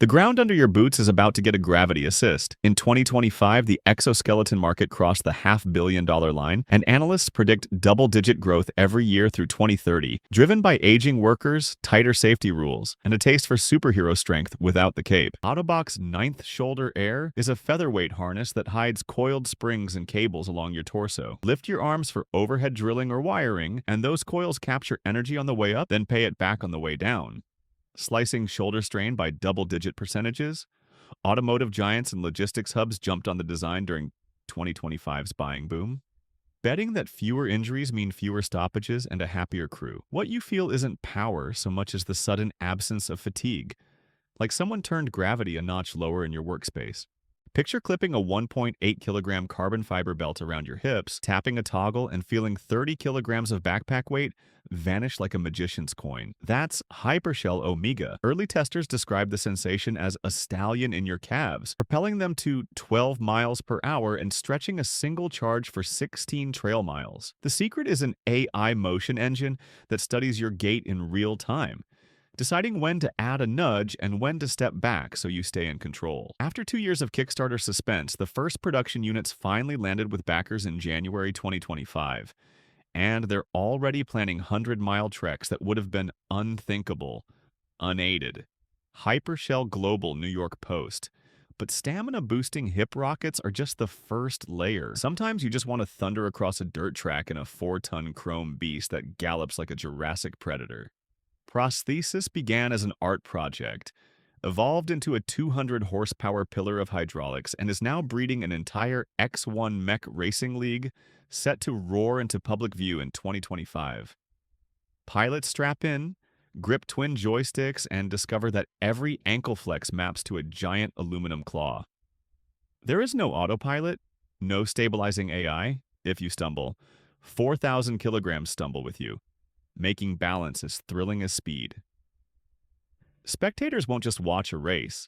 The ground under your boots is about to get a gravity assist. In 2025, the exoskeleton market crossed the $500 million line, and analysts predict double-digit growth every year through 2030, driven by aging workers, tighter safety rules, and a taste for superhero strength without the cape. Ottobock's Ninth Shoulder Air is a featherweight harness that hides coiled springs and cables along your torso. Lift your arms for overhead drilling or wiring, and those coils capture energy on the way up, then pay it back on the way down. Slicing shoulder strain by double-digit percentages, automotive giants and logistics hubs jumped on the design during 2025's buying boom. Betting that fewer injuries mean fewer stoppages and a happier crew. What you feel isn't power so much as the sudden absence of fatigue, like someone turned gravity a notch lower in your workspace. Picture clipping a 1.8 kilogram carbon fiber belt around your hips, tapping a toggle, and feeling 30 kilograms of backpack weight vanish like a magician's coin. That's Hypershell Omega. Early testers describe the sensation as a stallion in your calves, propelling them to 12 miles per hour and stretching a single charge for 16 trail miles. The secret is an AI motion engine that studies your gait in real time, deciding when to add a nudge and when to step back so you stay in control. After 2 years of Kickstarter suspense, the first production units finally landed with backers in January 2025. And they're already planning 100-mile treks that would have been unthinkable, unaided. Hypershell Global New York Post. But stamina-boosting hip rockets are just the first layer. Sometimes you just want to thunder across a dirt track in a 4-ton chrome beast that gallops like a Jurassic predator. Prosthesis began as an art project, evolved into a 200-horsepower pillar of hydraulics, and is now breeding an entire X1 mech racing league set to roar into public view in 2025. Pilots strap in, grip twin joysticks, and discover that every ankle flex maps to a giant aluminum claw. There is no autopilot, no stabilizing AI. If you stumble, 4,000 kilograms stumble with you, making balance as thrilling as speed. Spectators won't just watch a race.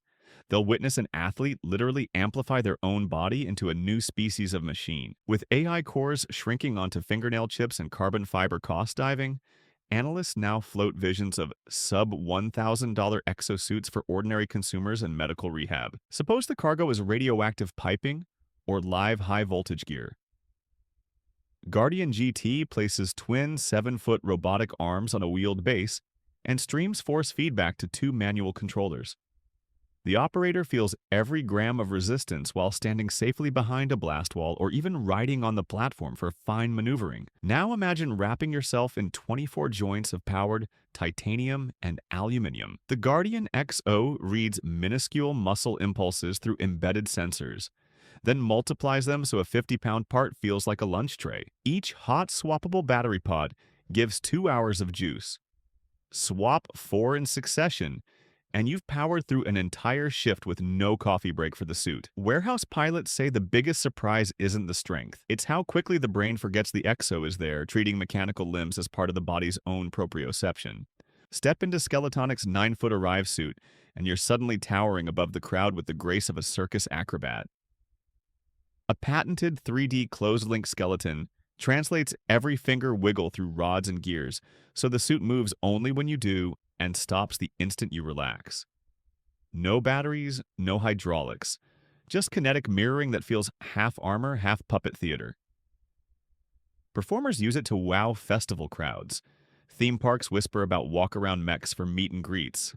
They'll witness an athlete literally amplify their own body into a new species of machine. With AI cores shrinking onto fingernail chips and carbon fiber cost diving, analysts now float visions of sub-$1,000 exosuits for ordinary consumers and medical rehab. Suppose the cargo is radioactive piping or live high-voltage gear. Guardian GT places twin 7-foot robotic arms on a wheeled base and streams force feedback to 2 manual controllers. The operator feels every gram of resistance while standing safely behind a blast wall or even riding on the platform for fine maneuvering. Now imagine wrapping yourself in 24 joints of powered titanium and aluminum. The Guardian XO reads minuscule muscle impulses through embedded sensors, then multiplies them so a 50-pound part feels like a lunch tray. Each hot swappable battery pod gives 2 hours of juice. Swap 4 in succession, and you've powered through an entire shift with no coffee break for the suit. Warehouse pilots say the biggest surprise isn't the strength. It's how quickly the brain forgets the exo is there, treating mechanical limbs as part of the body's own proprioception. Step into Skeletonic's 9-foot Arrive suit, and you're suddenly towering above the crowd with the grace of a circus acrobat. A patented 3D closed-link skeleton translates every finger wiggle through rods and gears, so the suit moves only when you do and stops the instant you relax. No batteries, no hydraulics, just kinetic mirroring that feels half armor, half puppet theater. Performers use it to wow festival crowds. Theme parks whisper about walk-around mechs for meet and greets.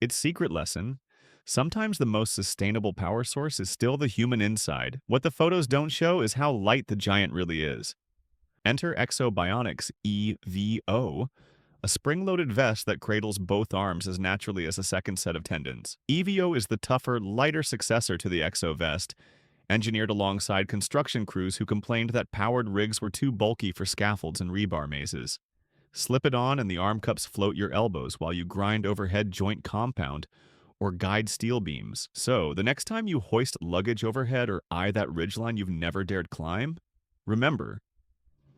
Its secret lesson: sometimes the most sustainable power source is still the human inside. What the photos don't show is how light the giant really is. Enter Exo Bionics EVO, a spring-loaded vest that cradles both arms as naturally as a second set of tendons. EVO is the tougher, lighter successor to the Exo vest, engineered alongside construction crews who complained that powered rigs were too bulky for scaffolds and rebar mazes. Slip it on and the arm cups float your elbows while you grind overhead joint compound or guide steel beams. So, the next time you hoist luggage overhead or eye that ridgeline you've never dared climb, remember,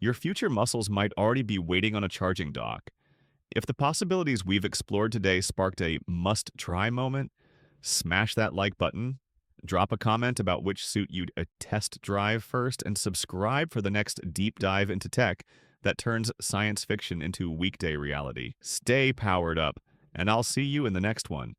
your future muscles might already be waiting on a charging dock. If the possibilities we've explored today sparked a must-try moment, smash that like button, drop a comment about which suit you'd test drive first, and subscribe for the next deep dive into tech that turns science fiction into weekday reality. Stay powered up, and I'll see you in the next one.